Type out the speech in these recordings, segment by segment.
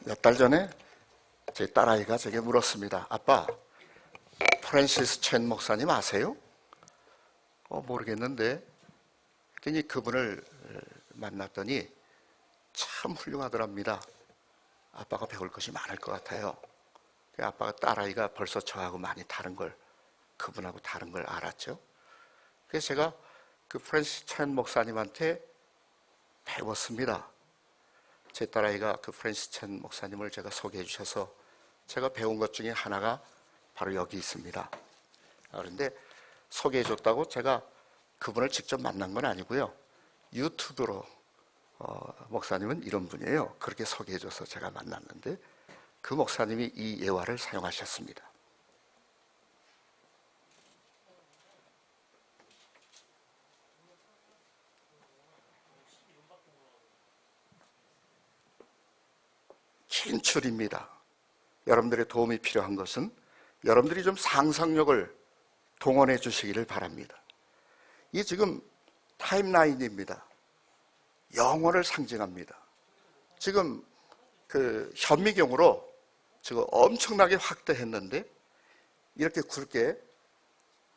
몇 달 전에 제 딸아이가 제게 물었습니다. 아빠, 프랜시스 첸 목사님 아세요? 모르겠는데. 그랬더니 그분을 만났더니 참 훌륭하더랍니다. 아빠가 배울 것이 많을 것 같아요. 아빠가 딸아이가 벌써 저하고 많이 다른 걸, 그분하고 다른 걸 알았죠. 그래서 제가 그 프랜시스 첸 목사님한테 배웠습니다. 제 딸아이가 그 프랜시스 첸 목사님을 제가 소개해 주셔서 제가 배운 것 중에 하나가 바로 여기 있습니다. 그런데 소개해 줬다고 제가 그분을 직접 만난 건 아니고요. 유튜브로 목사님은 이런 분이에요. 그렇게 소개해 줘서 제가 만났는데 그 목사님이 이 예화를 사용하셨습니다. 긴 줄입니다. 여러분들의 도움이 필요한 것은 여러분들이 좀 상상력을 동원해 주시기를 바랍니다. 이게 지금 타임라인입니다. 영원을 상징합니다. 지금 그 현미경으로 지금 엄청나게 확대했는데 이렇게 굵게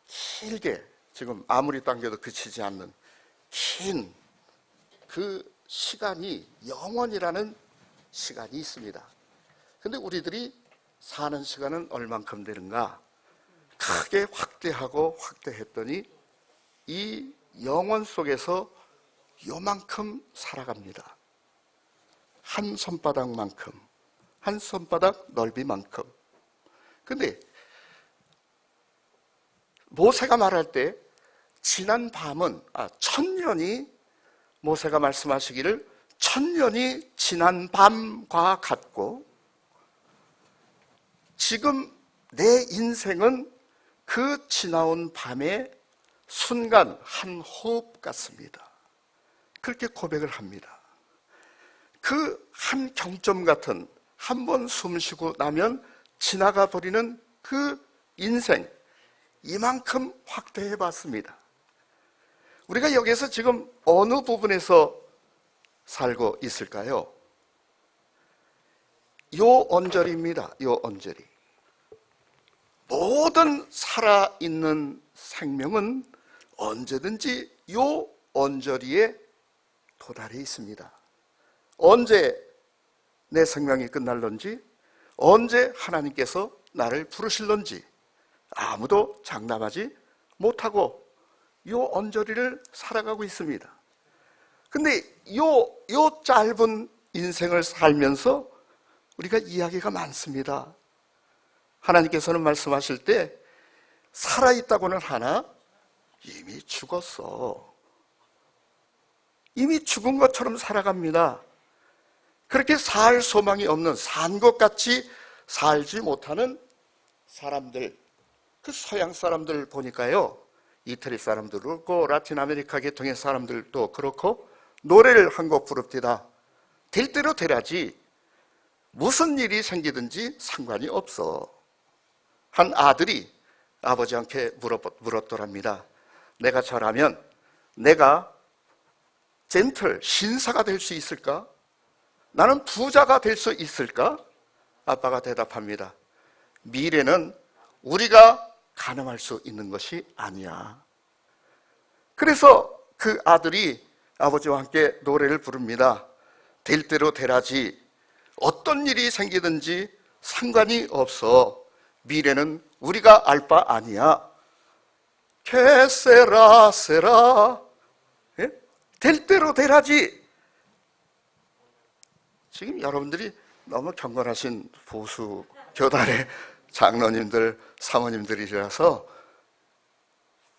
길게 지금 아무리 당겨도 그치지 않는 긴 그 시간이 영원이라는 시간이 있습니다. 근데 우리들이 사는 시간은 얼만큼 되는가? 크게 확대하고 확대했더니 이 영원 속에서 요만큼 살아갑니다. 한 손바닥만큼, 한 손바닥 넓이만큼. 근데 모세가 말할 때 지난 밤은 천년이, 모세가 말씀하시기를 천년이 지난 밤과 같고 지금 내 인생은 그 지나온 밤의 순간 한 호흡 같습니다. 그렇게 고백을 합니다. 그 한 경점 같은, 한 번 숨 쉬고 나면 지나가 버리는 그 인생, 이만큼 확대해 봤습니다. 우리가 여기에서 지금 어느 부분에서 살고 있을까요? 요 언저리입니다. 요 언저리. 모든 살아있는 생명은 언제든지 요 언저리에 도달해 있습니다. 언제 내 생명이 끝날런지, 언제 하나님께서 나를 부르실런지 아무도 장담하지 못하고 요 언저리를 살아가고 있습니다. 근데 요 짧은 인생을 살면서 우리가 이야기가 많습니다. 하나님께서는 말씀하실 때 살아있다고는 하나 이미 죽었어. 이미 죽은 것처럼 살아갑니다. 그렇게 살 소망이 없는, 산 것 같이 살지 못하는 사람들, 그 서양 사람들 보니까요, 이태리 사람들도 그렇고 라틴 아메리카 계통의 사람들도 그렇고 노래를 한 곡 부릅니다. 될 대로 되라지 무슨 일이 생기든지 상관이 없어. 한 아들이 아버지한테 물었더랍니다. 내가 저라면 내가 젠틀, 신사가 될 수 있을까? 나는 부자가 될 수 있을까? 아빠가 대답합니다. 미래는 우리가 가늠할 수 있는 것이 아니야. 그래서 그 아들이 아버지와 함께 노래를 부릅니다. 될 대로 되라지. 어떤 일이 생기든지 상관이 없어. 미래는 우리가 알 바 아니야. 케세라 세라. 예? 될 대로 되라지. 지금 여러분들이 너무 경건하신 보수 교단의 장로님들, 사모님들이라서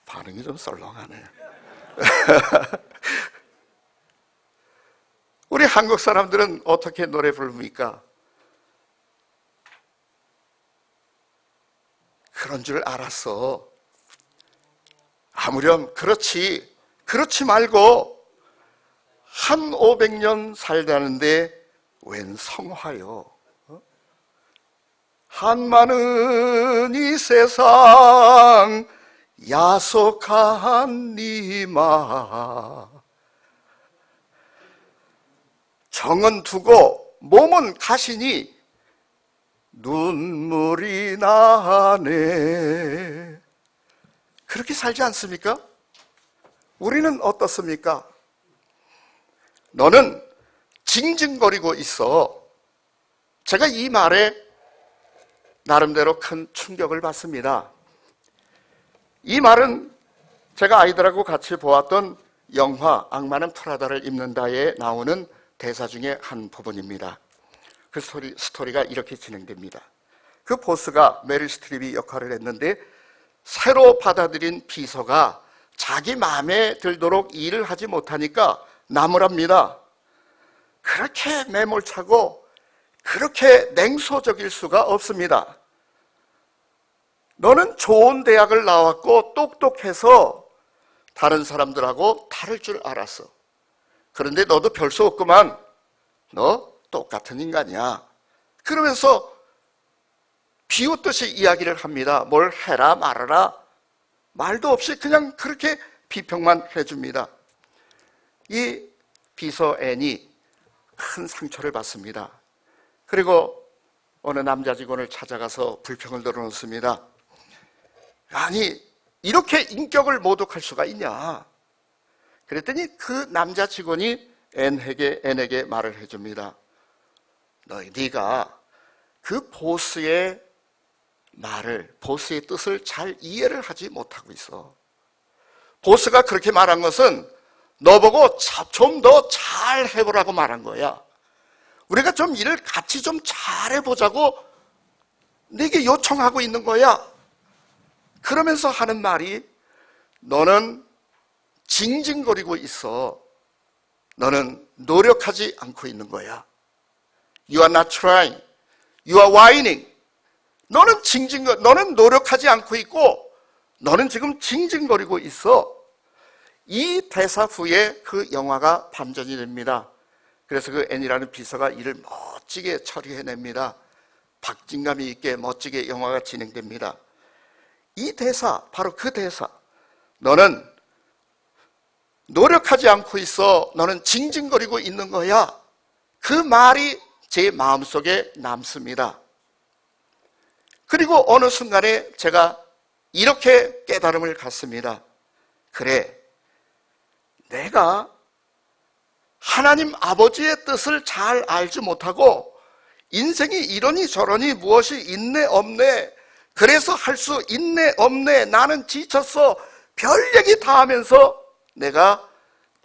반응이 좀 썰렁하네. 우리 한국 사람들은 어떻게 노래 부릅니까? 그런 줄 알았어. 아무렴 그렇지 말고 한 500년 살다는데 웬 성화요? 한많은 이 세상 야속한 니마 정은 두고 몸은 가시니 눈물이 나네. 그렇게 살지 않습니까? 우리는 어떻습니까? 너는 징징거리고 있어. 제가 이 말에 나름대로 큰 충격을 받습니다. 이 말은 제가 아이들하고 같이 보았던 영화 악마는 프라다를 입는다에 나오는 대사 중에 한 부분입니다. 그 스토리가 이렇게 진행됩니다. 그 보스가 메릴 스트립이 역할을 했는데 새로 받아들인 비서가 자기 마음에 들도록 일을 하지 못하니까 나무랍니다. 그렇게 매몰차고 그렇게 냉소적일 수가 없습니다. 너는 좋은 대학을 나왔고 똑똑해서 다른 사람들하고 다를 줄 알았어. 그런데 너도 별 수 없구만. 너 똑같은 인간이야. 그러면서 비웃듯이 이야기를 합니다. 뭘 해라 말아라 말도 없이 그냥 그렇게 비평만 해줍니다. 이 비서 앤이 큰 상처를 받습니다. 그리고 어느 남자 직원을 찾아가서 불평을 들어놓습니다. 아니 이렇게 인격을 모독할 수가 있냐. 그랬더니 그 남자 직원이 앤에게 말을 해줍니다. 네가 그 보스의 말을, 보스의 뜻을 잘 이해를 하지 못하고 있어. 보스가 그렇게 말한 것은 너보고 좀 더 잘 해보라고 말한 거야. 우리가 좀 일을 같이 좀 잘해보자고 네게 요청하고 있는 거야. 그러면서 하는 말이 너는 징징거리고 있어. 너는 노력하지 않고 있는 거야. You are not trying. You are whining. 너는 노력하지 않고 있고 너는 지금 징징거리고 있어. 이 대사 후에 그 영화가 반전이 됩니다. 그래서 그 앤이라는 비서가 일을 멋지게 처리해냅니다. 박진감이 있게 멋지게 영화가 진행됩니다. 이 대사, 바로 그 대사, 너는 노력하지 않고 있어. 너는 징징거리고 있는 거야. 그 말이 제 마음속에 남습니다. 그리고 어느 순간에 제가 이렇게 깨달음을 갖습니다. 그래, 내가 하나님 아버지의 뜻을 잘 알지 못하고 인생이 이러니 저러니 무엇이 있네 없네, 그래서 할 수 있네 없네, 나는 지쳤어, 별 얘기 다 하면서 내가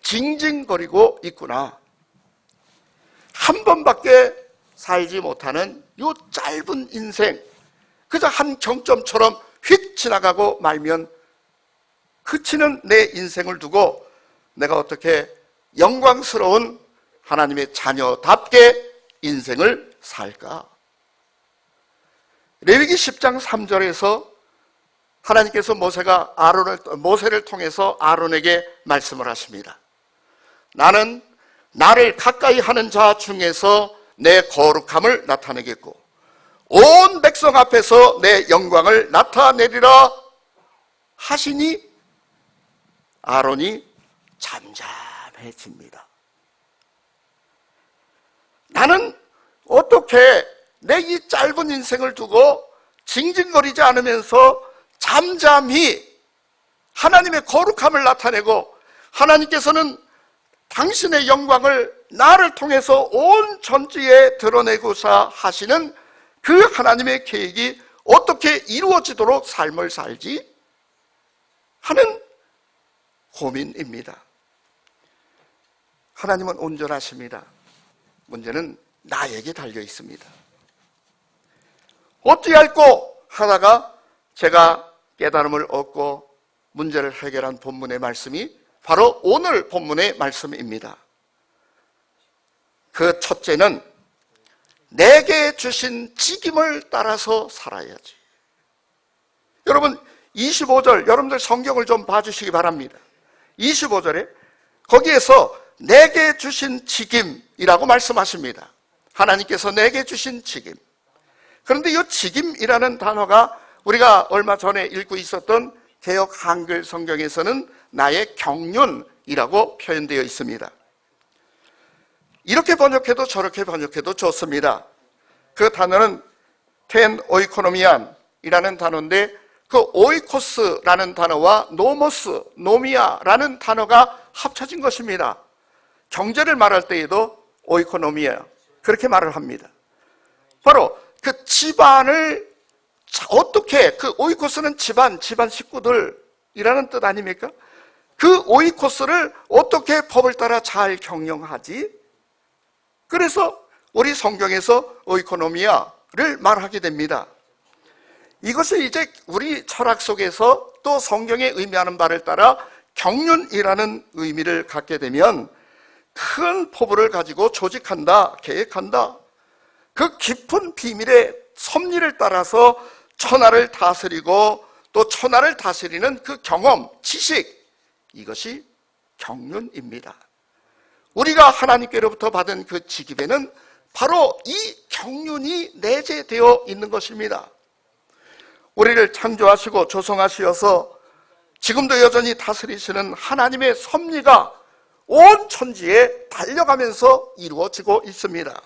징징거리고 있구나. 한 번밖에 살지 못하는 요 짧은 인생, 그저 한 경점처럼 휙 지나가고 말면 그치는 내 인생을 두고 내가 어떻게 영광스러운 하나님의 자녀답게 인생을 살까? 레위기 10장 3절에서 하나님께서 모세를 통해서 아론에게 말씀을 하십니다. 나는 나를 가까이 하는 자 중에서 내 거룩함을 나타내겠고 온 백성 앞에서 내 영광을 나타내리라 하시니 아론이 잠잠해집니다. 나는 어떻게 내 이 짧은 인생을 두고 징징거리지 않으면서 잠잠히 하나님의 거룩함을 나타내고 하나님께서는 당신의 영광을 나를 통해서 온 전지에 드러내고자 하시는 그 하나님의 계획이 어떻게 이루어지도록 삶을 살지 하는 고민입니다. 하나님은 온전하십니다. 문제는 나에게 달려 있습니다. 어찌할꼬 하다가 제가 깨달음을 얻고 문제를 해결한 본문의 말씀이 바로 오늘 본문의 말씀입니다. 그 첫째는 내게 주신 직임을 따라서 살아야지. 여러분 25절, 여러분들 성경을 좀 봐주시기 바랍니다. 25절에 거기에서 내게 주신 직임이라고 말씀하십니다. 하나님께서 내게 주신 직임. 그런데 이 직임이라는 단어가 우리가 얼마 전에 읽고 있었던 개역 한글 성경에서는 나의 경륜이라고 표현되어 있습니다. 이렇게 번역해도 저렇게 번역해도 좋습니다. 그 단어는 텐 오이코노미안이라는 단어인데 그 오이코스라는 단어와 노모스, 노미아라는 단어가 합쳐진 것입니다. 경제를 말할 때에도 오이코노미아 그렇게 말을 합니다. 바로 그 집안을 어떻게, 그 오이코스는 집안 식구들이라는 뜻 아닙니까? 그 오이코스를 어떻게 법을 따라 잘 경영하지? 그래서 우리 성경에서 오이코노미아를 말하게 됩니다. 이것이 이제 우리 철학 속에서 또 성경에 의미하는 바를 따라 경륜이라는 의미를 갖게 되면 큰 포부를 가지고 조직한다, 계획한다. 그 깊은 비밀의 섭리를 따라서 천하를 다스리고 또 천하를 다스리는 그 경험, 지식, 이것이 경륜입니다. 우리가 하나님께로부터 받은 그 직입에는 바로 이 경륜이 내재되어 있는 것입니다. 우리를 창조하시고 조성하시어서 지금도 여전히 다스리시는 하나님의 섭리가 온 천지에 달려가면서 이루어지고 있습니다.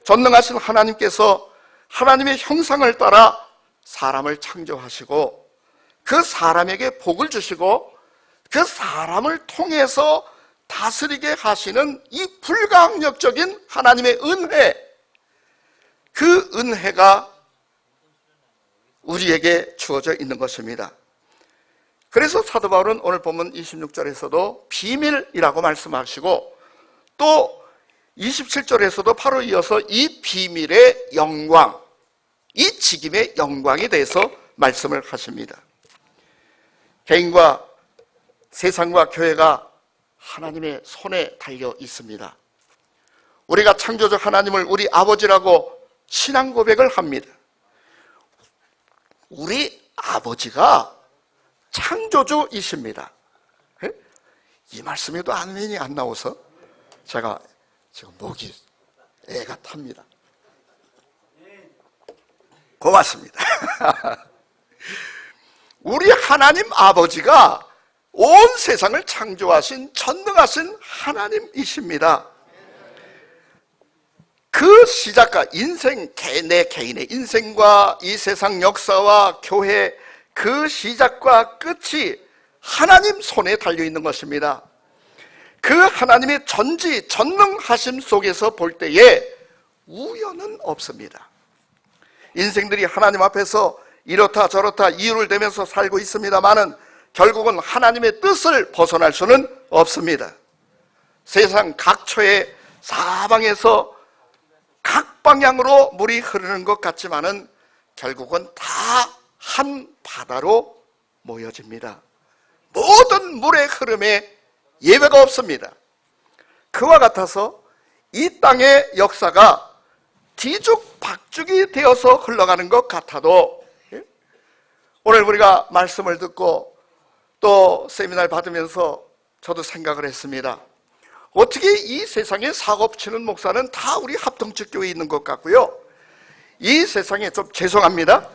전능하신 하나님께서 하나님의 형상을 따라 사람을 창조하시고 그 사람에게 복을 주시고 그 사람을 통해서 다스리게 하시는 이 불가항력적인 하나님의 은혜, 그 은혜가 우리에게 주어져 있는 것입니다. 그래서 사도 바울은 오늘 본문 26절에서도 비밀이라고 말씀하시고 또 27절에서도 바로 이어서 이 비밀의 영광, 이 직임의 영광에 대해서 말씀을 하십니다. 개인과 세상과 교회가 하나님의 손에 달려 있습니다. 우리가 창조주 하나님을 우리 아버지라고 신앙 고백을 합니다. 우리 아버지가 창조주이십니다. 이 말씀에도 아멘이 안 나와서 제가 지금 목이 애가 탑니다. 고맙습니다. 우리 하나님 아버지가 온 세상을 창조하신 전능하신 하나님이십니다. 그 시작과 인생, 내 개인의 인생과 이 세상 역사와 교회 그 시작과 끝이 하나님 손에 달려있는 것입니다. 그 하나님의 전능하심 속에서 볼 때에 우연은 없습니다. 인생들이 하나님 앞에서 이렇다 저렇다 이유를 대면서 살고 있습니다만은 결국은 하나님의 뜻을 벗어날 수는 없습니다. 세상 각처의 사방에서 각 방향으로 물이 흐르는 것 같지만은 결국은 다 한 바다로 모여집니다. 모든 물의 흐름에 예외가 없습니다. 그와 같아서 이 땅의 역사가 뒤죽박죽이 되어서 흘러가는 것 같아도 오늘 우리가 말씀을 듣고 또 세미나를 받으면서 저도 생각을 했습니다. 어떻게 이 세상에 사고치는 목사는 다 우리 합동측 교회에 있는 것 같고요, 이 세상에 좀 죄송합니다,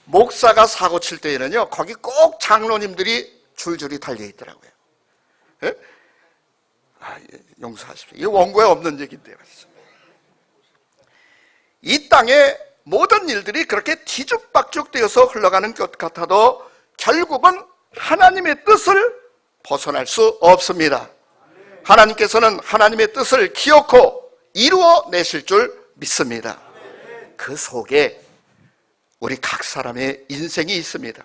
목사가 사고 칠 때에는요 거기 꼭 장로님들이 줄줄이 달려있더라고요. 예? 용서하십시오. 이게 원고에 없는 얘기인데요. 이 땅의 모든 일들이 그렇게 뒤죽박죽 되어서 흘러가는 것 같아도 결국은 하나님의 뜻을 벗어날 수 없습니다. 하나님께서는 하나님의 뜻을 기어코 이루어내실 줄 믿습니다. 그 속에 우리 각 사람의 인생이 있습니다.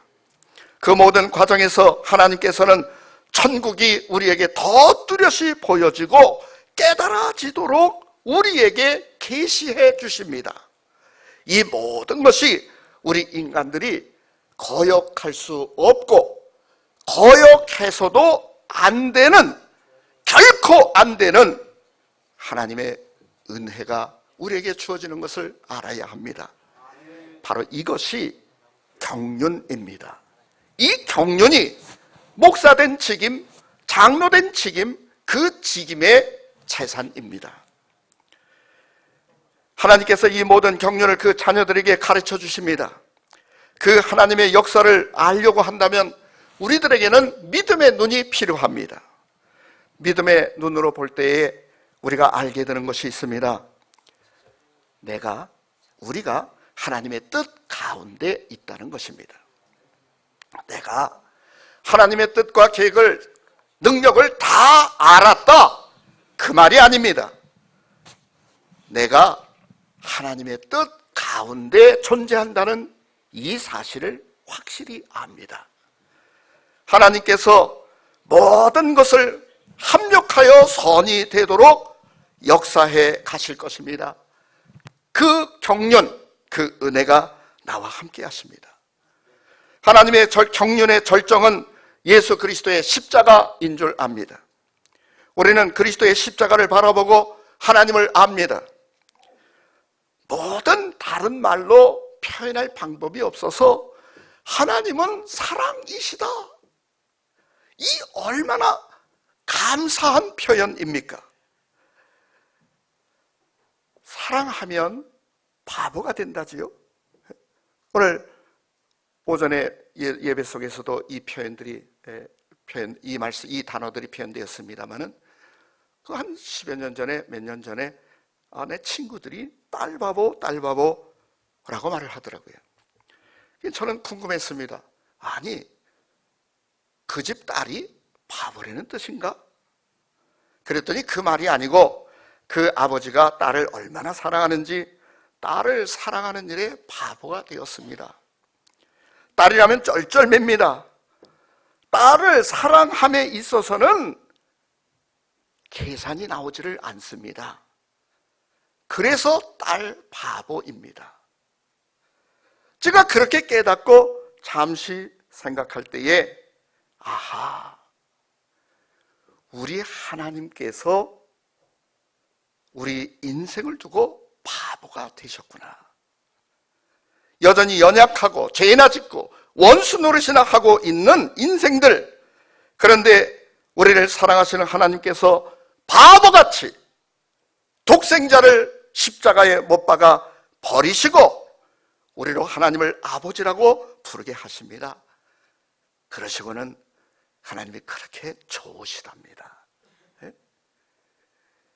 그 모든 과정에서 하나님께서는 천국이 우리에게 더 뚜렷이 보여지고 깨달아지도록 우리에게 계시해 주십니다. 이 모든 것이 우리 인간들이 거역할 수 없고 거역해서도 안 되는, 결코 안 되는 하나님의 은혜가 우리에게 주어지는 것을 알아야 합니다. 바로 이것이 경륜입니다. 이 경륜이 목사된 직임, 장로된 직임, 그 직임의 재산입니다. 하나님께서 이 모든 경륜을 그 자녀들에게 가르쳐 주십니다. 그 하나님의 역사를 알려고 한다면 우리들에게는 믿음의 눈이 필요합니다. 믿음의 눈으로 볼 때에 우리가 알게 되는 것이 있습니다. 우리가 하나님의 뜻 가운데 있다는 것입니다. 내가 하나님의 뜻과 계획을, 능력을 다 알았다, 그 말이 아닙니다. 내가 하나님의 뜻 가운데 존재한다는 이 사실을 확실히 압니다. 하나님께서 모든 것을 합력하여 선이 되도록 역사해 가실 것입니다. 그 경륜, 그 은혜가 나와 함께 하십니다. 하나님의 경륜의 절정은 예수 그리스도의 십자가인 줄 압니다. 우리는 그리스도의 십자가를 바라보고 하나님을 압니다. 모든 다른 말로 표현할 방법이 없어서 하나님은 사랑이시다, 이 얼마나 감사한 표현입니까? 사랑하면 바보가 된다지요. 오늘 오전에 예배 속에서도 이 표현들이 이 단어들이 표현되었습니다만은 그 한 10여 년 전에, 몇 년 전에 내 친구들이 딸바보라고 말을 하더라고요. 저는 궁금했습니다. 아니, 그 집 딸이 바보라는 뜻인가? 그랬더니 그 말이 아니고 그 아버지가 딸을 얼마나 사랑하는지 딸을 사랑하는 일에 바보가 되었습니다. 딸이라면 쩔쩔맵니다. 딸을 사랑함에 있어서는 계산이 나오지를 않습니다. 그래서 딸 바보입니다. 제가 그렇게 깨닫고 잠시 생각할 때에 아하, 우리 하나님께서 우리 인생을 두고 바보가 되셨구나. 여전히 연약하고 죄나 짓고 원수 노릇이나 하고 있는 인생들, 그런데 우리를 사랑하시는 하나님께서 바보같이 독생자를 십자가에 못 박아 버리시고 우리로 하나님을 아버지라고 부르게 하십니다. 그러시고는 하나님이 그렇게 좋으시답니다. 네?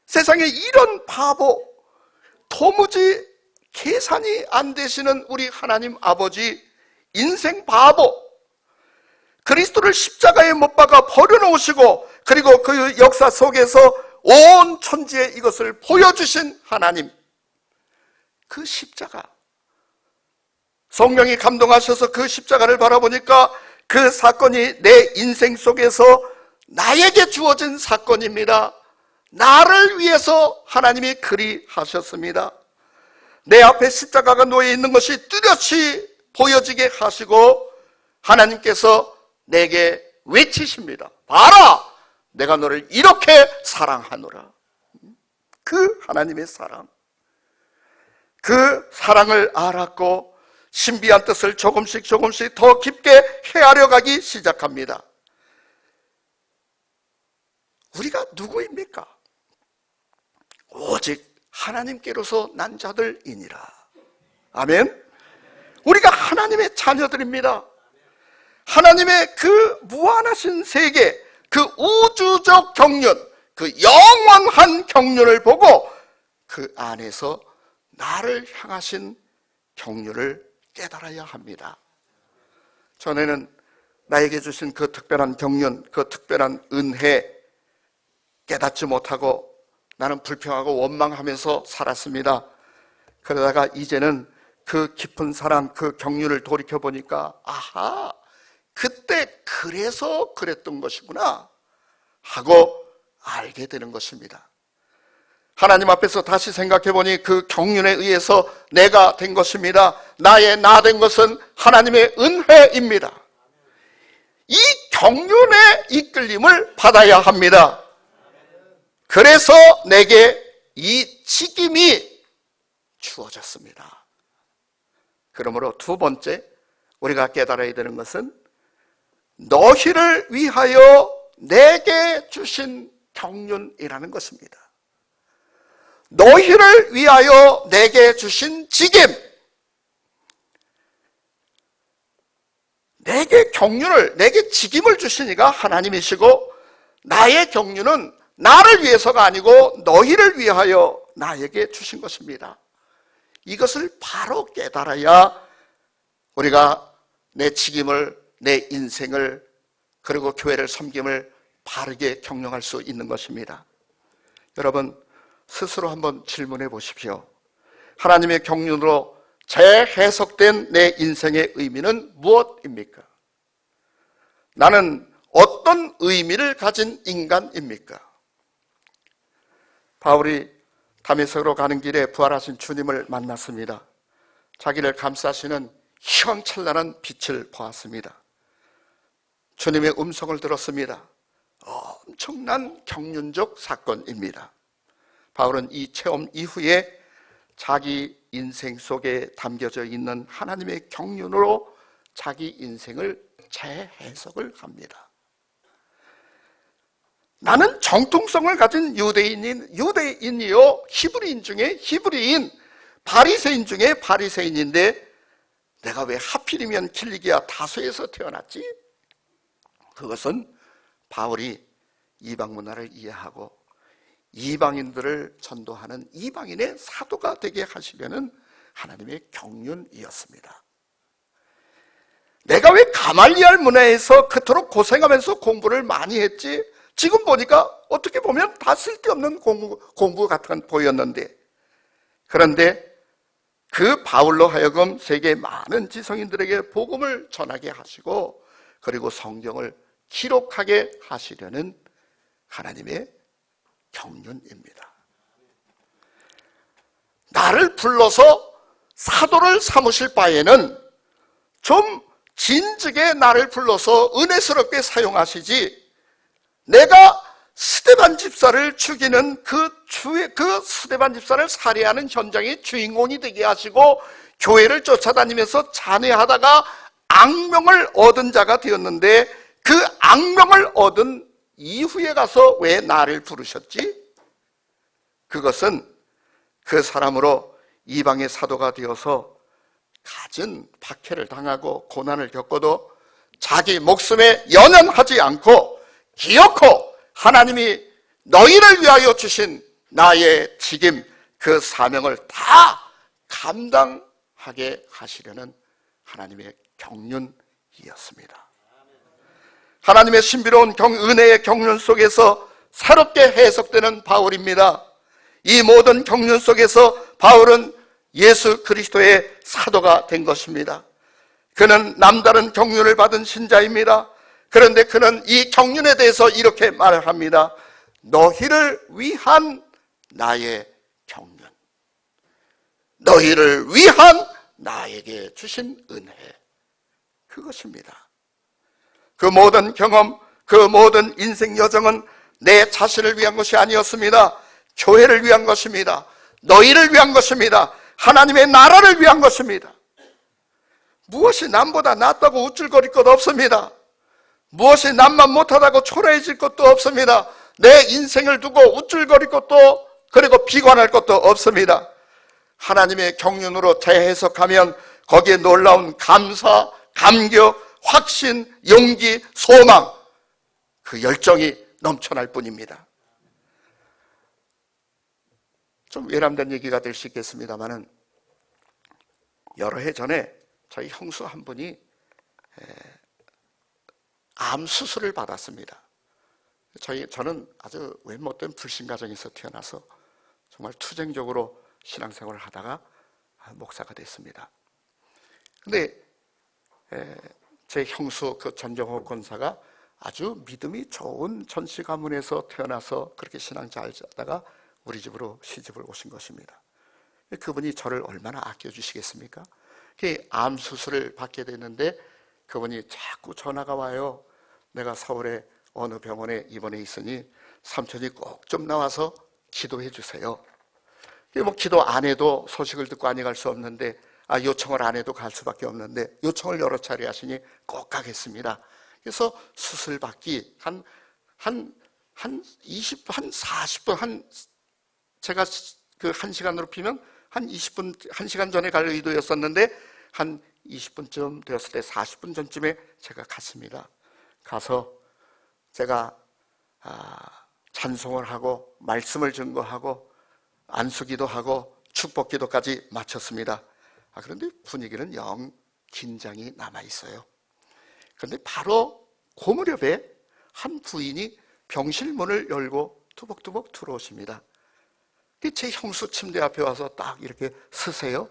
세상에 이런 바보, 도무지 계산이 안 되시는 우리 하나님 아버지, 인생 바보, 그리스도를 십자가에 못 박아 버려놓으시고 그리고 그 역사 속에서 온 천지에 이것을 보여주신 하나님, 그 십자가, 성령이 감동하셔서 그 십자가를 바라보니까 그 사건이 내 인생 속에서 나에게 주어진 사건입니다. 나를 위해서 하나님이 그리 하셨습니다. 내 앞에 십자가가 놓여 있는 것이 뚜렷이 보여지게 하시고 하나님께서 내게 외치십니다. 봐라, 내가 너를 이렇게 사랑하노라. 그 하나님의 사랑, 그 사랑을 알았고 신비한 뜻을 조금씩 더 깊게 헤아려 가기 시작합니다. 우리가 누구입니까? 오직 하나님께로서 난 자들이니라. 아멘. 우리가 하나님의 자녀들입니다. 하나님의 그 무한하신 세계, 그 우주적 경륜, 그 영원한 경륜을 보고 그 안에서 나를 향하신 경륜을 깨달아야 합니다. 전에는 나에게 주신 그 특별한 경륜, 그 특별한 은혜 깨닫지 못하고 나는 불평하고 원망하면서 살았습니다. 그러다가 이제는 그 깊은 사랑, 그 경륜을 돌이켜보니까 아하, 그때 그래서 그랬던 것이구나 하고 알게 되는 것입니다. 하나님 앞에서 다시 생각해보니 그 경륜에 의해서 내가 된 것입니다. 나의 나 된 것은 하나님의 은혜입니다. 이 경륜의 이끌림을 받아야 합니다. 그래서 내게 이 직임이 주어졌습니다. 그러므로 두 번째 우리가 깨달아야 되는 것은 너희를 위하여 내게 주신 경륜이라는 것입니다. 너희를 위하여 내게 주신 직임, 내게 경륜을, 내게 직임을 주신 이가 하나님이시고 나의 경륜은 나를 위해서가 아니고 너희를 위하여 나에게 주신 것입니다. 이것을 바로 깨달아야 우리가 내 책임을, 내 인생을, 그리고 교회를 섬김을 바르게 경영할 수 있는 것입니다. 여러분, 스스로 한번 질문해 보십시오. 하나님의 경륜으로 재해석된 내 인생의 의미는 무엇입니까? 나는 어떤 의미를 가진 인간입니까? 바울이 다메섹으로 가는 길에 부활하신 주님을 만났습니다. 자기를 감싸시는 휘황찬란한 빛을 보았습니다. 주님의 음성을 들었습니다. 엄청난 경륜적 사건입니다. 바울은 이 체험 이후에 자기 인생 속에 담겨져 있는 하나님의 경륜으로 자기 인생을 재해석을 합니다. 나는 정통성을 가진 유대인이요, 히브리인 중에 히브리인, 바리새인 중에 바리새인인데 내가 왜 하필이면 길리기아 다소에서 태어났지? 그것은 바울이 이방 문화를 이해하고 이방인들을 전도하는 이방인의 사도가 되게 하시려는 하나님의 경륜이었습니다. 내가 왜 가말리알 문화에서 그토록 고생하면서 공부를 많이 했지? 지금 보니까 어떻게 보면 다 쓸데없는 공부 같은 보였는데, 그런데 그 바울로 하여금 세계 많은 지성인들에게 복음을 전하게 하시고 그리고 성경을 기록하게 하시려는 하나님의 경륜입니다. 나를 불러서 사도를 삼으실 바에는 좀 진즉에 나를 불러서 은혜스럽게 사용하시지, 내가 스데반 집사를 죽이는 그 스데반 집사를 살해하는 현장의 주인공이 되게 하시고 교회를 쫓아다니면서 잔해하다가 악명을 얻은 자가 되었는데 그 악명을 얻은 이후에 가서 왜 나를 부르셨지? 그것은 그 사람으로 이방의 사도가 되어서 갖은 박해를 당하고 고난을 겪어도 자기 목숨에 연연하지 않고 기어코 하나님이 너희를 위하여 주신 나의 책임, 그 사명을 다 감당하게 하시려는 하나님의 경륜이었습니다. 하나님의 신비로운 은혜의 경륜 속에서 새롭게 해석되는 바울입니다. 이 모든 경륜 속에서 바울은 예수 그리스도의 사도가 된 것입니다. 그는 남다른 경륜을 받은 신자입니다. 그런데 그는 이 경륜에 대해서 이렇게 말을 합니다. 너희를 위한 나의 경륜, 너희를 위한 나에게 주신 은혜, 그것입니다. 그 모든 경험, 그 모든 인생 여정은 내 자신을 위한 것이 아니었습니다. 교회를 위한 것입니다. 너희를 위한 것입니다. 하나님의 나라를 위한 것입니다. 무엇이 남보다 낫다고 우쭐거릴 것 없습니다. 무엇이 남만 못하다고 초라해질 것도 없습니다. 내 인생을 두고 우쭐거릴 것도, 그리고 비관할 것도 없습니다. 하나님의 경륜으로 재해석하면 거기에 놀라운 감사, 감격, 확신, 용기, 소망, 그 열정이 넘쳐날 뿐입니다. 좀 외람된 얘기가 될 수 있겠습니다만은 여러 해 전에 저희 형수 한 분이 암 수술을 받았습니다. 저는 아주 외못된 불신 가정에서 태어나서 정말 투쟁적으로 신앙생활을 하다가 목사가 됐습니다. 근데 제 형수 그 전정호 권사가 아주 믿음이 좋은 전시 가문에서 태어나서 그렇게 신앙 잘 하다가 우리 집으로 시집을 오신 것입니다. 그분이 저를 얼마나 아껴주시겠습니까? 암 수술을 받게 됐는데 그분이 자꾸 전화가 와요. 내가 서울에 어느 병원에 입원해 있으니 삼촌이 꼭 좀 나와서 기도해 주세요. 뭐 기도 안 해도 소식을 듣고 아니 갈 수 없는데, 요청을 안 해도 갈 수밖에 없는데 요청을 여러 차례 하시니 꼭 가겠습니다. 그래서 수술 받기 한 40분, 제가 그 1시간으로 피면 한 20분, 1시간 전에 갈 의도였었는데 한 20분쯤 되었을 때 40분 전쯤에 제가 갔습니다. 가서 제가 찬송을 하고 말씀을 증거하고 안수기도 하고 축복기도까지 마쳤습니다. 그런데 분위기는 영 긴장이 남아있어요. 그런데 바로 그 무렵에 한 부인이 병실 문을 열고 투벅투벅 들어오십니다. 제 형수 침대 앞에 와서 딱 이렇게 서세요.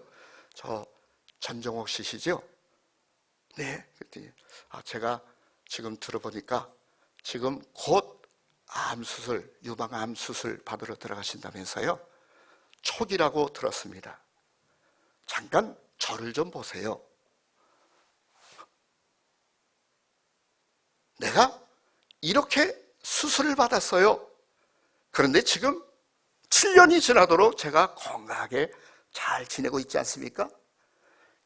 저 전정옥 씨시죠? 네. 그랬더니 제가 지금 들어보니까 지금 곧 암수술, 유방암 수술 받으러 들어가신다면서요. 초기라고 들었습니다. 잠깐 저를 좀 보세요. 내가 이렇게 수술을 받았어요. 그런데 지금 7년이 지나도록 제가 건강하게 잘 지내고 있지 않습니까?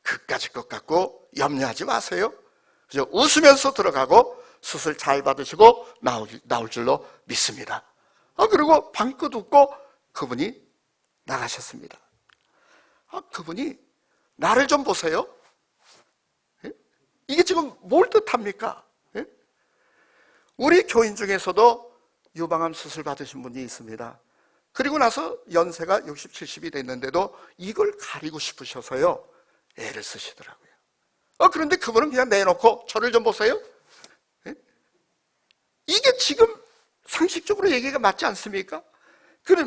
그까짓 것 갖고 염려하지 마세요. 그저 웃으면서 들어가고 수술 잘 받으시고 나올 줄로 믿습니다. 그리고 방긋 웃고 그분이 나가셨습니다. 그분이 나를 좀 보세요. 예? 이게 지금 뭘 뜻합니까? 예? 우리 교인 중에서도 유방암 수술 받으신 분이 있습니다. 그리고 나서 연세가 60, 70이 됐는데도 이걸 가리고 싶으셔서요 애를 쓰시더라고요. 그런데 그분은 그냥 내놓고 저를 좀 보세요. 예? 이게 지금 상식적으로 얘기가 맞지 않습니까?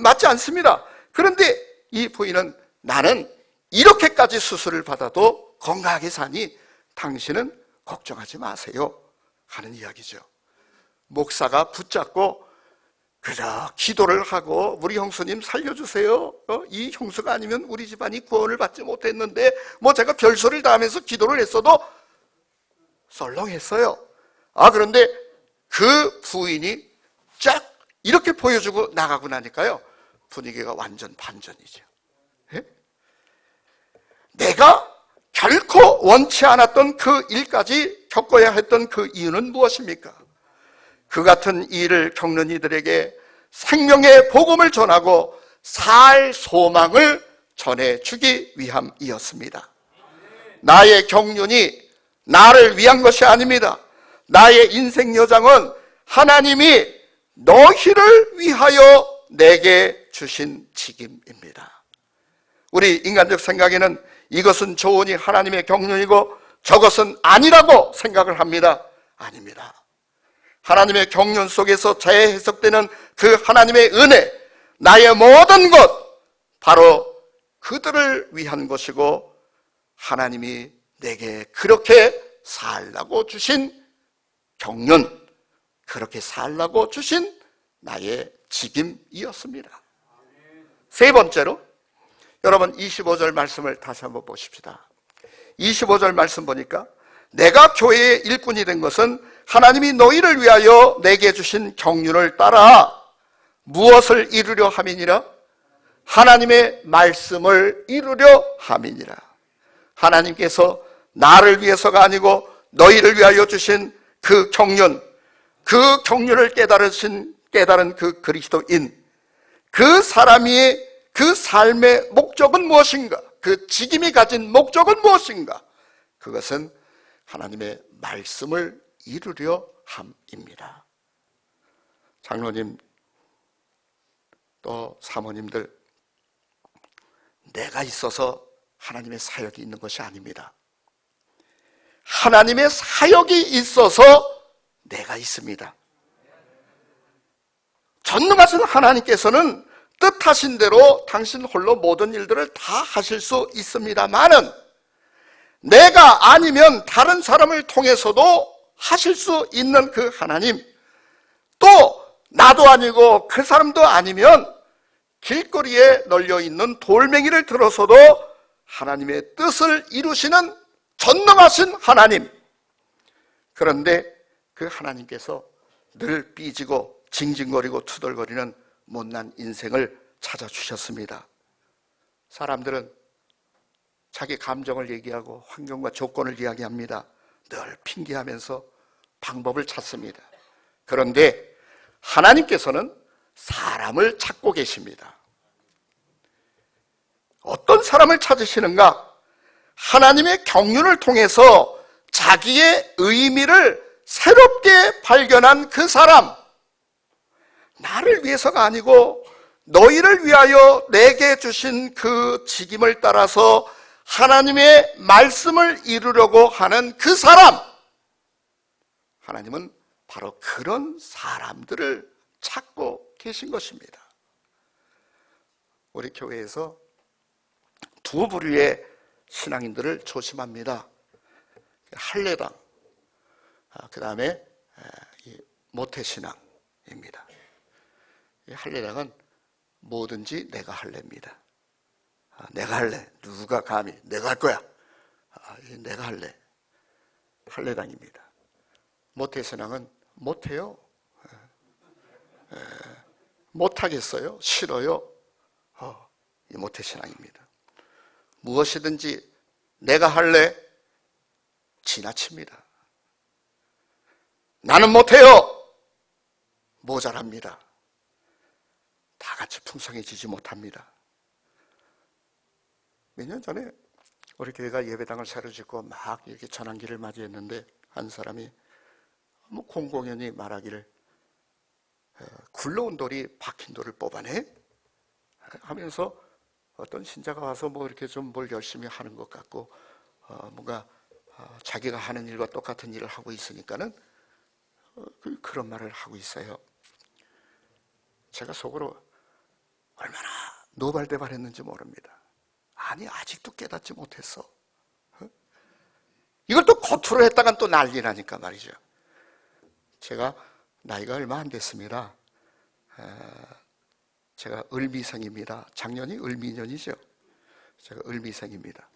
맞지 않습니다. 그런데 이 부인은 나는 이렇게까지 수술을 받아도 건강하게 사니 당신은 걱정하지 마세요 하는 이야기죠. 목사가 붙잡고 그저 기도를 하고 우리 형수님 살려주세요. 이 형수가 아니면 우리 집안이 구원을 받지 못했는데 제가 별소리를 다 하면서 기도를 했어도 썰렁했어요. 그런데 그 부인이 쫙 이렇게 보여주고 나가고 나니까요 분위기가 완전 반전이죠. 예? 내가 결코 원치 않았던 그 일까지 겪어야 했던 그 이유는 무엇입니까? 그 같은 일을 겪는 이들에게 생명의 복음을 전하고 살 소망을 전해주기 위함이었습니다. 나의 경륜이 나를 위한 것이 아닙니다. 나의 인생 여정은 하나님이 너희를 위하여 내게 주신 직임입니다. 우리 인간적 생각에는 이것은 조언이 하나님의 경륜이고 저것은 아니라고 생각을 합니다. 아닙니다. 하나님의 경륜 속에서 재해석되는 그 하나님의 은혜, 나의 모든 것 바로 그들을 위한 것이고 하나님이 내게 그렇게 살라고 주신 경륜, 그렇게 살라고 주신 나의 직임이었습니다. 세 번째로 여러분 25절 말씀을 다시 한번 보십시다. 25절 말씀 보니까 내가 교회의 일꾼이 된 것은 하나님이 너희를 위하여 내게 주신 경륜을 따라 무엇을 이루려 함이니라? 하나님의 말씀을 이루려 함이니라. 하나님께서 나를 위해서가 아니고 너희를 위하여 주신 그 경륜, 그 경륜을 깨달은 그 그리스도인, 그 사람이 그 삶의 목적은 무엇인가? 그 직임이 가진 목적은 무엇인가? 그것은 하나님의 말씀을 이루려 함입니다. 장로님 또 사모님들, 내가 있어서 하나님의 사역이 있는 것이 아닙니다. 하나님의 사역이 있어서 내가 있습니다. 전능하신 하나님께서는 뜻하신 대로 당신 홀로 모든 일들을 다 하실 수 있습니다만은 내가 아니면 다른 사람을 통해서도 하실 수 있는 그 하나님, 또 나도 아니고 그 사람도 아니면 길거리에 널려있는 돌멩이를 들어서도 하나님의 뜻을 이루시는 전능하신 하나님. 그런데 그 하나님께서 늘 삐지고 징징거리고 투덜거리는 못난 인생을 찾아주셨습니다. 사람들은 자기 감정을 얘기하고 환경과 조건을 이야기합니다. 늘 핑계하면서 방법을 찾습니다. 그런데 하나님께서는 사람을 찾고 계십니다. 어떤 사람을 찾으시는가? 하나님의 경륜을 통해서 자기의 의미를 새롭게 발견한 그 사람, 나를 위해서가 아니고 너희를 위하여 내게 주신 그 직임을 따라서 하나님의 말씀을 이루려고 하는 그 사람, 하나님은 바로 그런 사람들을 찾고 계신 것입니다. 우리 교회에서 두 부류의 신앙인들을 조심합니다. 할례당, 그 다음에 모태신앙입니다. 할례당은 뭐든지 내가 할래입니다. 내가 할래. 누가 감히 내가 할 거야. 내가 할래. 할례당입니다. 모태신앙은 못해요. 못하겠어요. 싫어요. 이 모태신앙입니다. 무엇이든지 내가 할래 지나칩니다. 나는 못해요. 모자랍니다. 다 같이 풍성해지지 못합니다. 몇 년 전에 우리 교회가 예배당을 새로 짓고 막 이렇게 전환기를 맞이했는데 한 사람이 공공연히 말하기를 굴러온 돌이 박힌 돌을 뽑아내? 하면서 어떤 신자가 와서 이렇게 좀 뭘 열심히 하는 것 같고 뭔가 자기가 하는 일과 똑같은 일을 하고 있으니까는 그런 말을 하고 있어요. 제가 속으로 얼마나 노발대발했는지 모릅니다. 아니 아직도 깨닫지 못했어. 이걸 또 겉으로 했다간 또 난리 나니까 말이죠. 제가 나이가 얼마 안 됐습니다. 제가 을미생입니다. 작년이 을미년이죠. 제가 을미생입니다.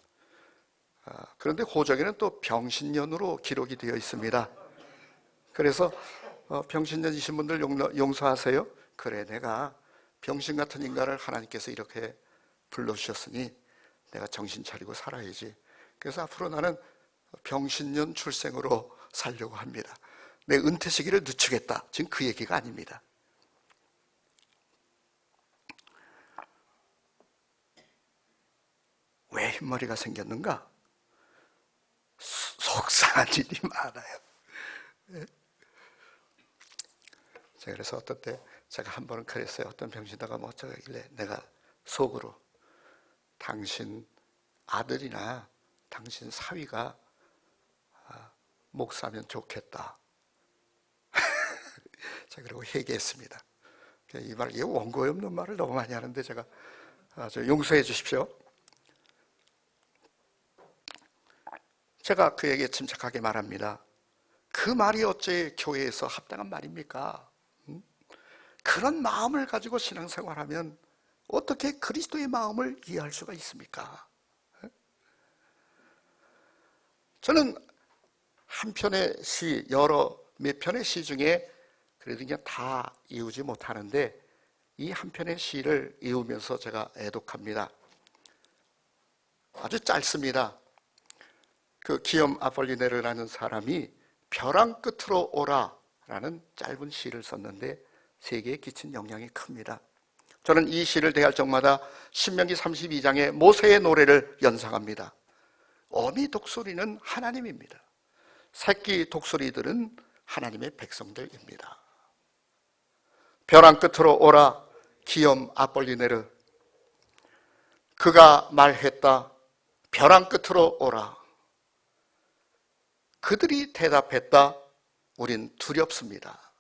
그런데 호적에는 또 병신년으로 기록이 되어 있습니다. 그래서 병신년이신 분들 용서하세요. 그래, 내가 병신 같은 인간을 하나님께서 이렇게 불러주셨으니 내가 정신 차리고 살아야지. 그래서 앞으로 나는 병신년 출생으로 살려고 합니다. 내 은퇴 시기를 늦추겠다. 지금 그 얘기가 아닙니다. 왜 흰머리가 생겼는가? 속상한 일이 많아요. 제가 그래서 어떤 때 제가 한 번은 그랬어요. 어떤 병신다가 뭐 어쩌길래 내가 속으로 당신 아들이나 당신 사위가 목사면 좋겠다. 제가 그러고 회개했습니다. 이 말, 이게 원고에 없는 말을 너무 많이 하는데 제가 용서해 주십시오. 제가 그에게 침착하게 말합니다. 그 말이 어째 교회에서 합당한 말입니까? 그런 마음을 가지고 신앙생활하면 어떻게 그리스도의 마음을 이해할 수가 있습니까? 저는 한 편의 시, 몇 편의 시 중에 그래도 그냥 다 이루지 못하는데 이 한 편의 시를 이으면서 제가 애독합니다. 아주 짧습니다. 그 기욤 아폴리네르라는 사람이 벼랑 끝으로 오라 라는 짧은 시를 썼는데 세계에 끼친 영향이 큽니다. 저는 이 시를 대할 적마다 신명기 32장의 모세의 노래를 연상합니다. 어미 독수리는 하나님입니다. 새끼 독수리들은 하나님의 백성들입니다. 벼랑 끝으로 오라 기욤 아폴리네르. 그가 말했다. 벼랑 끝으로 오라. 그들이 대답했다. 우린 두렵습니다.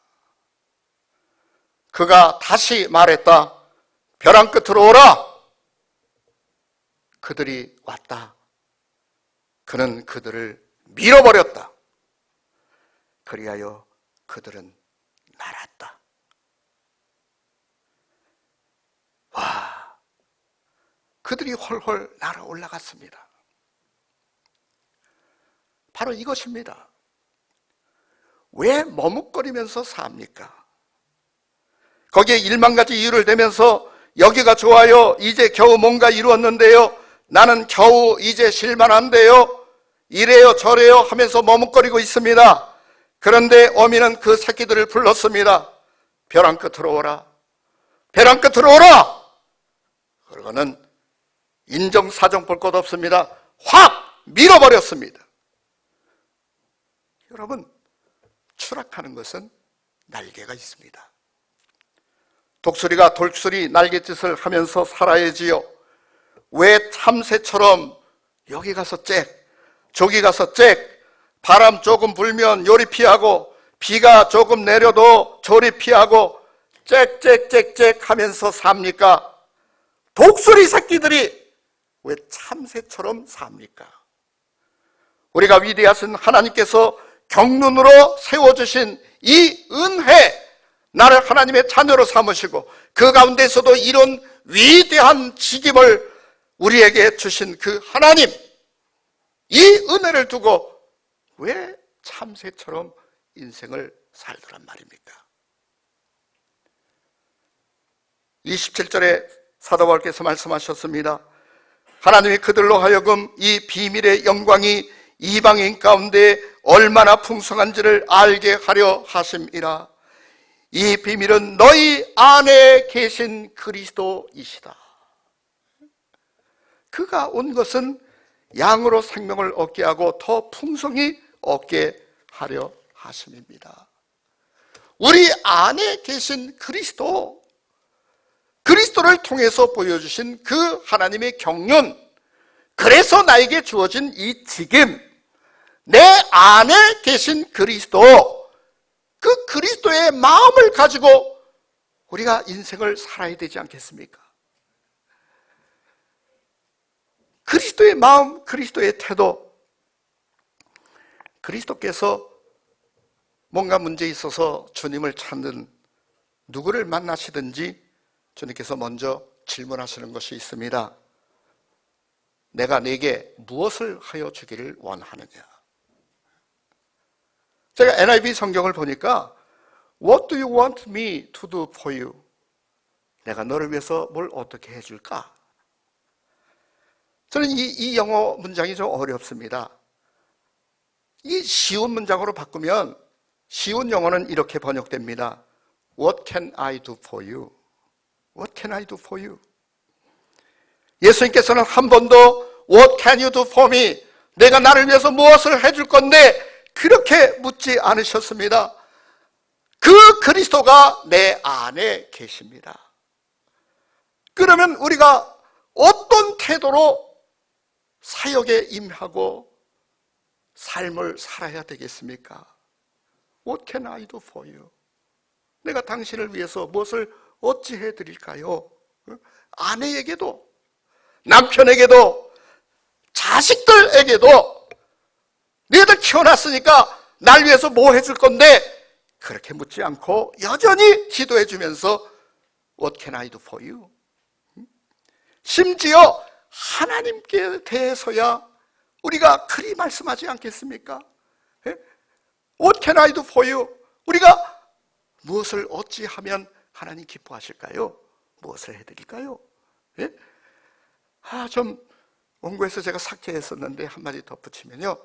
그가 다시 말했다. 벼랑 끝으로 오라. 그들이 왔다. 그는 그들을 밀어버렸다. 그리하여 그들은 날았다. 와, 그들이 헐헐 날아 올라갔습니다. 바로 이것입니다. 왜 머뭇거리면서 삽니까? 거기에 10,000가지 이유를 대면서 여기가 좋아요. 이제 겨우 뭔가 이루었는데요. 나는 겨우 이제 쉴만한데요. 이래요 저래요 하면서 머뭇거리고 있습니다. 그런데 어미는 그 새끼들을 불렀습니다. 벼랑 끝으로 오라. 벼랑 끝으로 오라. 그러고는 인정사정 볼 것 없습니다. 확 밀어버렸습니다. 여러분, 추락하는 것은 날개가 있습니다. 독수리가 돌수리 날갯짓을 하면서 살아야지요. 왜 참새처럼 여기 가서 짹, 저기 가서 짹, 바람 조금 불면 요리 피하고 비가 조금 내려도 저리 피하고 짹짹짹짹 하면서 삽니까? 독수리 새끼들이 왜 참새처럼 삽니까? 우리가 위대하신 하나님께서 경륜으로 세워주신 이 은혜, 나를 하나님의 자녀로 삼으시고 그 가운데서도 이런 위대한 직임을 우리에게 주신 그 하나님, 이 은혜를 두고 왜 참새처럼 인생을 살더란 말입니까? 27절에 사도 바울께서 말씀하셨습니다. 하나님이 그들로 하여금 이 비밀의 영광이 이방인 가운데 얼마나 풍성한지를 알게 하려 하심이라. 이 비밀은 너희 안에 계신 그리스도이시다. 그가 온 것은 양으로 생명을 얻게 하고 더 풍성히 얻게 하려 하심입니다. 우리 안에 계신 그리스도, 그리스도를 통해서 보여주신 그 하나님의 경륜, 그래서 나에게 주어진 이 직임, 내 안에 계신 그리스도, 그 그리스도의 마음을 가지고 우리가 인생을 살아야 되지 않겠습니까? 그리스도의 마음, 그리스도의 태도. 그리스도께서 뭔가 문제에 있어서 주님을 찾는 누구를 만나시든지 주님께서 먼저 질문하시는 것이 있습니다. 내가 네게 무엇을 하여 주기를 원하느냐? 제가 NIV 성경을 보니까 What do you want me to do for you? 내가 너를 위해서 뭘 어떻게 해줄까? 저는 이 영어 문장이 좀 어렵습니다. 이 쉬운 문장으로 바꾸면 쉬운 영어는 이렇게 번역됩니다. What can I do for you? What can I do for you? 예수님께서는 한 번도 What can you do for me? 내가 나를 위해서 무엇을 해줄 건데 그렇게 묻지 않으셨습니다. 그 그리스도가 내 안에 계십니다. 그러면 우리가 어떤 태도로 사역에 임하고 삶을 살아야 되겠습니까? What can I do for you? 내가 당신을 위해서 무엇을 어찌해 드릴까요? 아내에게도, 남편에게도, 자식들에게도 너희들 키워놨으니까 날 위해서 뭐 해줄 건데 그렇게 묻지 않고 여전히 기도해 주면서 What can I do for you? 심지어 하나님께 대해서야 우리가 그리 말씀하지 않겠습니까? What can I do for you? 우리가 무엇을 어찌하면 하나님 기뻐하실까요? 무엇을 해드릴까요? 예? 좀 원고에서 제가 삭제했었는데 한마디 덧붙이면요,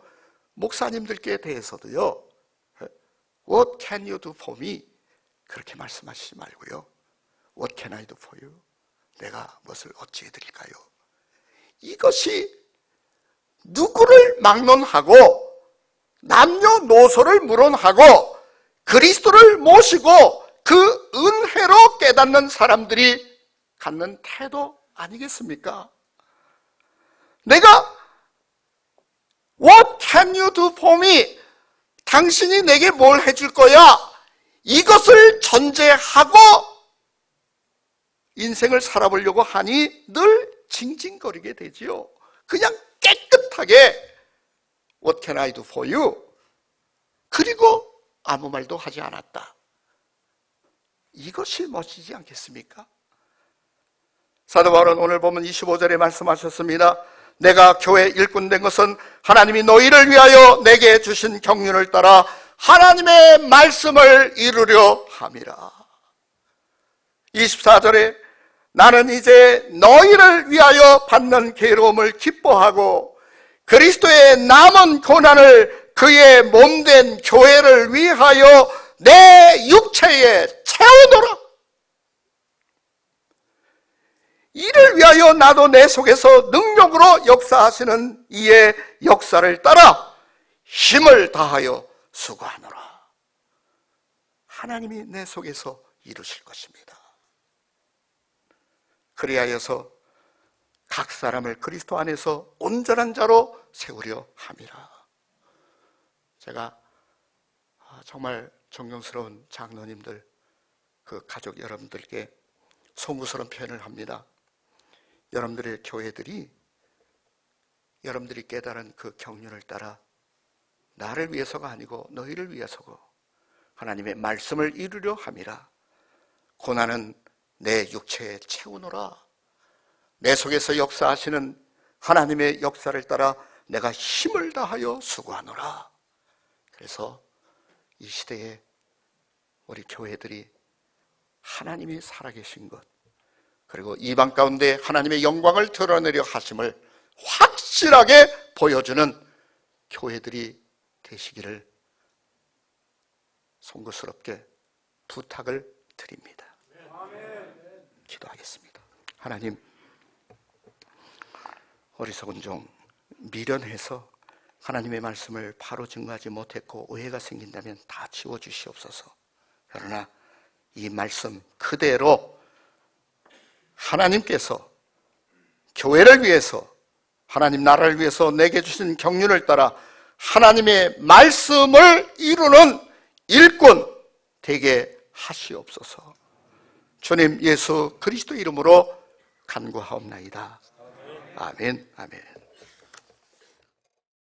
목사님들께 대해서도요, What can you do for me? 그렇게 말씀하시지 말고요, What can I do for you? 내가 무엇을 어찌 해드릴까요? 이것이 누구를 막론하고 남녀노소를 물론하고 그리스도를 모시고 그 은혜로 깨닫는 사람들이 갖는 태도 아니겠습니까? 내가 What can you do for me? 당신이 내게 뭘 해줄 거야? 이것을 전제하고 인생을 살아보려고 하니 늘 징징거리게 되지요. 그냥 깨끗하게 What can I do for you? 그리고 아무 말도 하지 않았다. 이것이 멋지지 않겠습니까? 사도 바울은 오늘 보면 25절에 말씀하셨습니다. 내가 교회 일꾼 된 것은 하나님이 너희를 위하여 내게 주신 경륜을 따라 하나님의 말씀을 이루려 함이라. 24절에 나는 이제 너희를 위하여 받는 괴로움을 기뻐하고 그리스도의 남은 고난을 그의 몸된 교회를 위하여 내 육체에 채우노라. 이를 위하여 나도 내 속에서 능력으로 역사하시는 이의 역사를 따라 힘을 다하여 수고하노라. 하나님이 내 속에서 이루실 것입니다. 그리하여서 각 사람을 그리스도 안에서 온전한 자로 세우려 함이라. 제가 정말 존경스러운 장로님들, 그 가족 여러분들께 송구스러운 표현을 합니다. 여러분들의 교회들이 여러분들이 깨달은 그 경륜을 따라 나를 위해서가 아니고 너희를 위해서고 하나님의 말씀을 이루려 함이라. 고난은 내 육체에 채우노라. 내 속에서 역사하시는 하나님의 역사를 따라 내가 힘을 다하여 수고하노라. 그래서 이 시대에 우리 교회들이 하나님이 살아계신 것, 그리고 이방 가운데 하나님의 영광을 드러내려 하심을 확실하게 보여주는 교회들이 되시기를 송구스럽게 부탁을 드립니다. 기도하겠습니다. 하나님, 어리석은 종 미련해서 하나님의 말씀을 바로 증거하지 못했고 오해가 생긴다면 다 지워주시옵소서. 그러나 이 말씀 그대로 하나님께서 교회를 위해서, 하나님 나라를 위해서 내게 주신 경륜을 따라 하나님의 말씀을 이루는 일꾼 되게 하시옵소서. 주님 예수 그리스도 이름으로 간구하옵나이다. 아멘, 아멘.